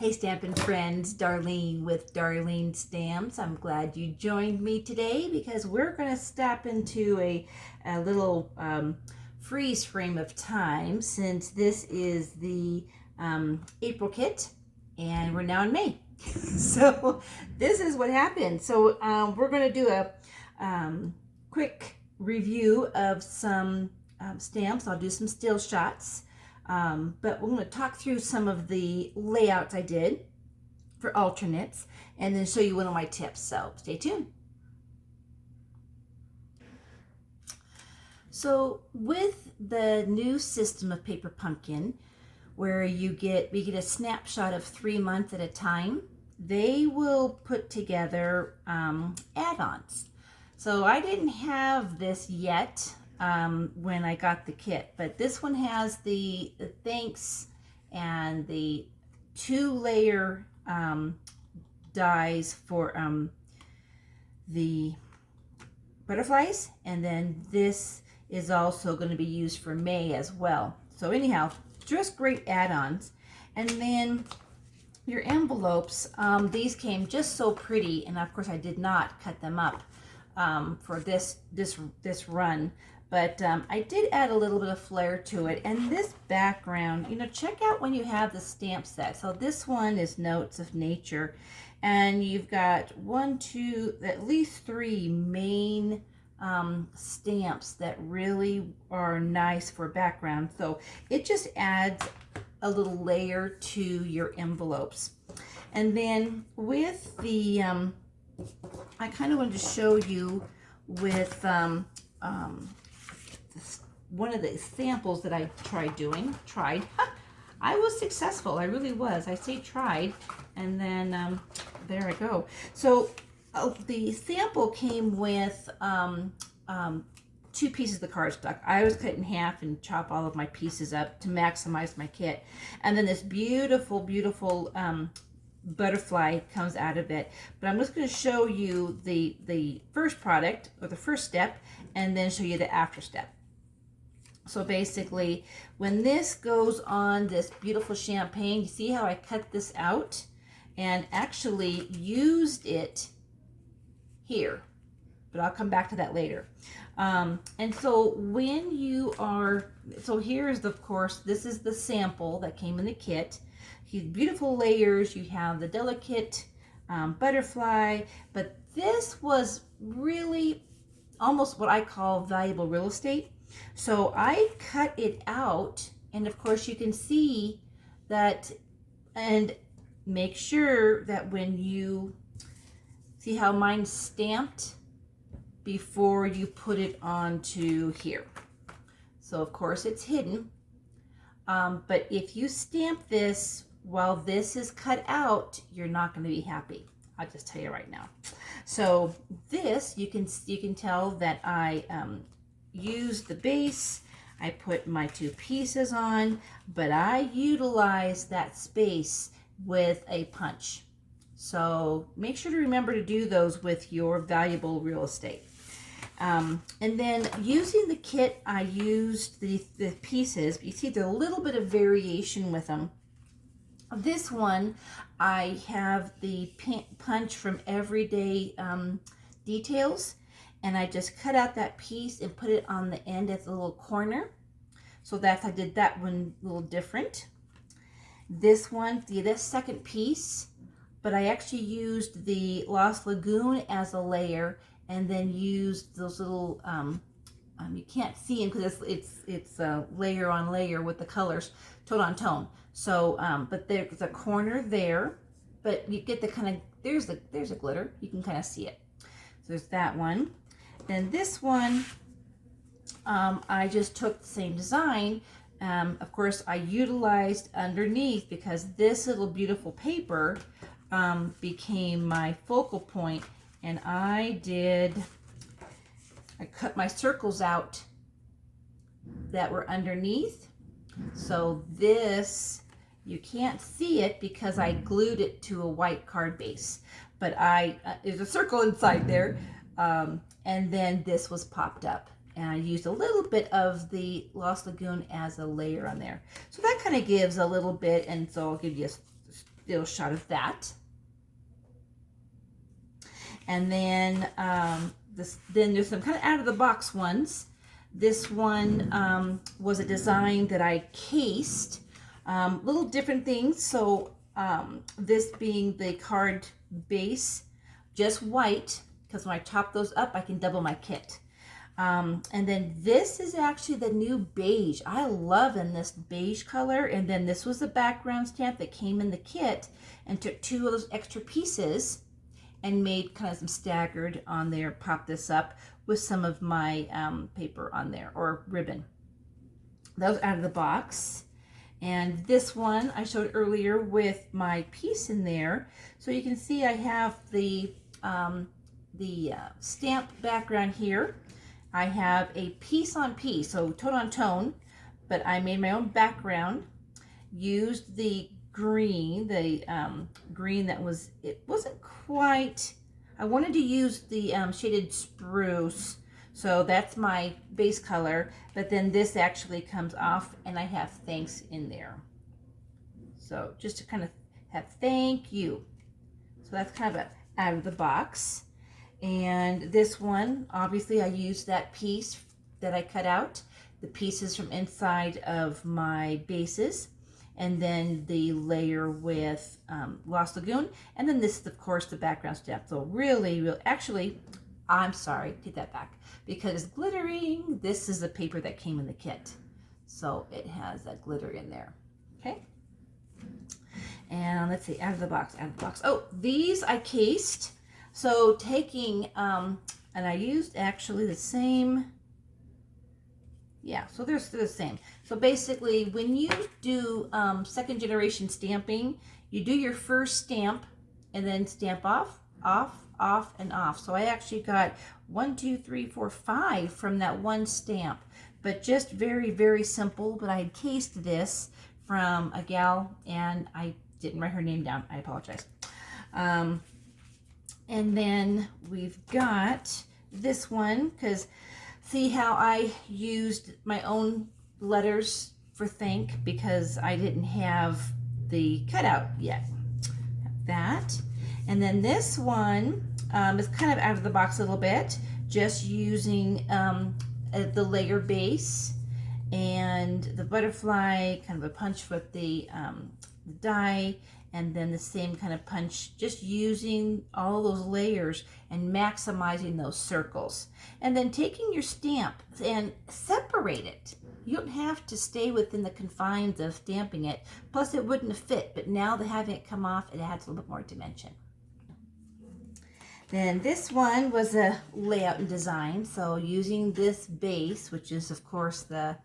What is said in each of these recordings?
Hey Stampin' friends, Darlene with Darlene Stamps. I'm glad you joined me today because we're going to step into a little freeze frame of time since this is the April kit and we're now in May. So this is what happened. So we're going to do a quick review of some stamps. I'll do some still shots. But we're going to talk through some of the layouts I did for alternates and then show you one of my tips. So stay tuned. So with the new system of Paper Pumpkin, where we get a snapshot of 3 months at a time, they will put together add-ons. So I didn't have this yet when I got the kit, but this one has the thanks and the 2-layer dies for the butterflies, and then this is also going to be used for May as well. So anyhow, just great add-ons. And then your envelopes, these came just so pretty, and of course I did not cut them up for this run. But I did add a little bit of flair to it. And this background, you know, check out when you have the stamp set. So this one is Notes of Nature. And you've got at least 3 main stamps that really are nice for background. So it just adds a little layer to your envelopes. And then with the, I kind of wanted to show you with one of the samples that I tried. I was successful. I really was. I say tried, and then there I go. So the sample came with 2 pieces of the cardstock. I always cut it in half and chop all of my pieces up to maximize my kit. And then this beautiful, beautiful butterfly comes out of it. But I'm just going to show you the first product, or the first step, and then show you the after step. So basically, when this goes on this beautiful champagne, you see how I cut this out and actually used it here, but I'll come back to that later. And so when you are, so here's, of course, this is the sample that came in the kit. These beautiful layers, you have the delicate butterfly, but this was really almost what I call valuable real estate. So I cut it out, and of course you can see that, and make sure that when you see how mine's stamped before you put it onto here. So of course it's hidden, but if you stamp this while this is cut out, you're not going to be happy. I'll just tell you right now. So this, you can tell that I used the base. I put my 2 pieces on, but I utilized that space with a punch. So make sure to remember to do those with your valuable real estate. And then using the kit, I used the pieces. You see there's a little bit of variation with them. This one, I have the punch from Everyday Details, and I just cut out that piece and put it on the end as a little corner. So I did that one a little different. This one, this second piece, but I actually used the Lost Lagoon as a layer, and then used those little, you can't see them because it's layer on layer with the colors, tone on tone. So, but there's a corner there, but you get the kind of, there's a glitter, you can kind of see it. So there's that one. Then this one, I just took the same design. Of course, I utilized underneath because this little beautiful paper became my focal point, and I cut my circles out that were underneath. So this, you can't see it because I glued it to a white card base, but there's a circle inside there. And then this was popped up, and I used a little bit of the Lost Lagoon as a layer on there. So that kind of gives a little bit, and so I'll give you little shot of that. And then then there's some kind of out of the box ones. This one was a design that I cased, little different things. So this being the card base, just white, because when I chop those up, I can double my kit. And then this is actually the new beige. I love in this beige color. And then this was the background stamp that came in the kit, and took 2 of those extra pieces and made kind of some staggered on there. Pop this up with some of my paper on there, or ribbon. That was out of the box. And this one I showed earlier with my piece in there. So you can see I have the stamp background here. I have a piece on piece, so tone on tone, but I made my own background, used the green, green that was, it wasn't quite, I wanted to use the shaded spruce, so that's my base color, but then this actually comes off and I have thanks in there. So just to kind of have thank you. So that's kind of out of the box. And this one, obviously I used that piece that I cut out, the pieces from inside of my bases, and then the layer with Lost Lagoon, and then this is of course the background stamp. So really, actually, I'm sorry, take that back, because glittering, this is the paper that came in the kit. So it has that glitter in there, okay? And let's see, out of the box. Oh, these I cased. So taking, and I used actually the same, yeah, so they're the same. So basically, when you do second generation stamping, you do your first stamp and then stamp off, off, and off. So I actually got 1, 2, 3, 4, 5 from that one stamp, but just very, very simple. But I had cased this from a gal, and I didn't write her name down. I apologize. And then we've got this one, because see how I used my own letters for thank, because I didn't have the cutout yet. That. And then this one is kind of out of the box a little bit, just using the layer base and the butterfly, kind of a punch with the die, and then the same kind of punch, just using all those layers and maximizing those circles. And then taking your stamp and separate it. You don't have to stay within the confines of stamping it. Plus it wouldn't have fit, but now that having it come off, it adds a little bit more dimension. Then this one was a layout and design. So using this base, which is of course the,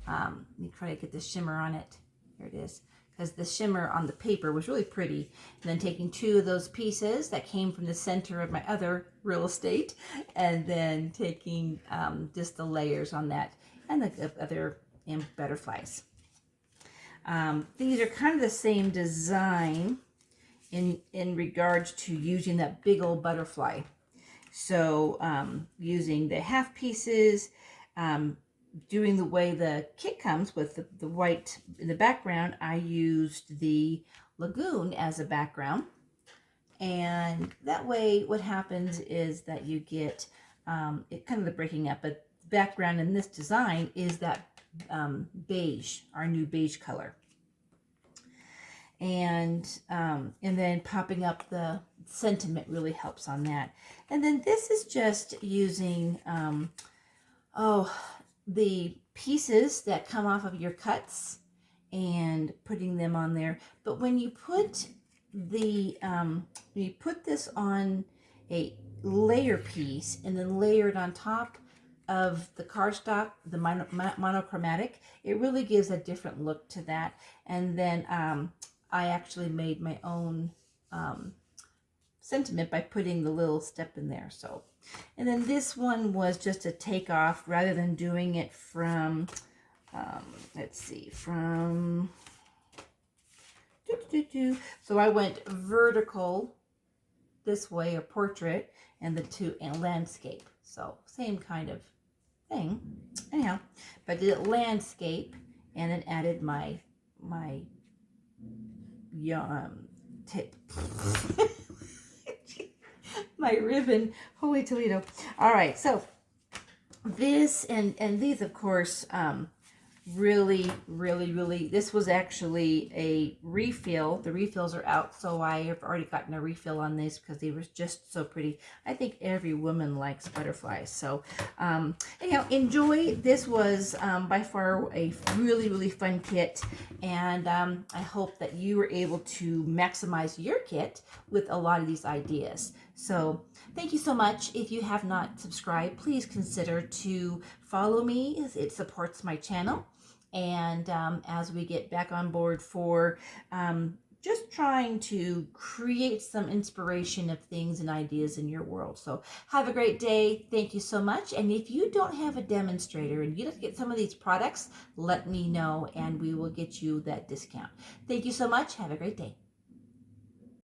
let me try to get the shimmer on it. Here it is. Because the shimmer on the paper was really pretty. And then taking 2 of those pieces that came from the center of my other real estate, and then taking just the layers on that, and the other butterflies. These are kind of the same design in regards to using that big old butterfly. So using the half pieces, doing the way the kit comes with the white in the background, I used the Lagoon as a background. And that way what happens is that you get it kind of the breaking up, but the background in this design is that beige, our new beige color. And then popping up the sentiment really helps on that. And then this is just using the pieces that come off of your cuts and putting them on there. But when you put the when you put this on a layer piece and then layer it on top of the cardstock, the monochromatic, it really gives a different look to that. And then I actually made my own sentiment by putting the little step in there. So, and then this one was just a takeoff rather than doing it from let's see, from so I went vertical this way, a portrait, and the 2 and landscape. So same kind of thing. Anyhow, but I did it landscape and then added my my ribbon. Holy Toledo. All right, so this and these, of course, really, this was actually a refill. The refills are out, so I have already gotten a refill on these because they were just so pretty. I think every woman likes butterflies. So anyhow, enjoy. This was by far a really fun kit, and I hope that you were able to maximize your kit with a lot of these ideas. So thank you so much. If you have not subscribed, please consider to follow me. It supports my channel. And as we get back on board for just trying to create some inspiration of things and ideas in your world. So have a great day. Thank you so much. And if you don't have a demonstrator and you'd like to get some of these products, let me know and we will get you that discount. Thank you so much. Have a great day.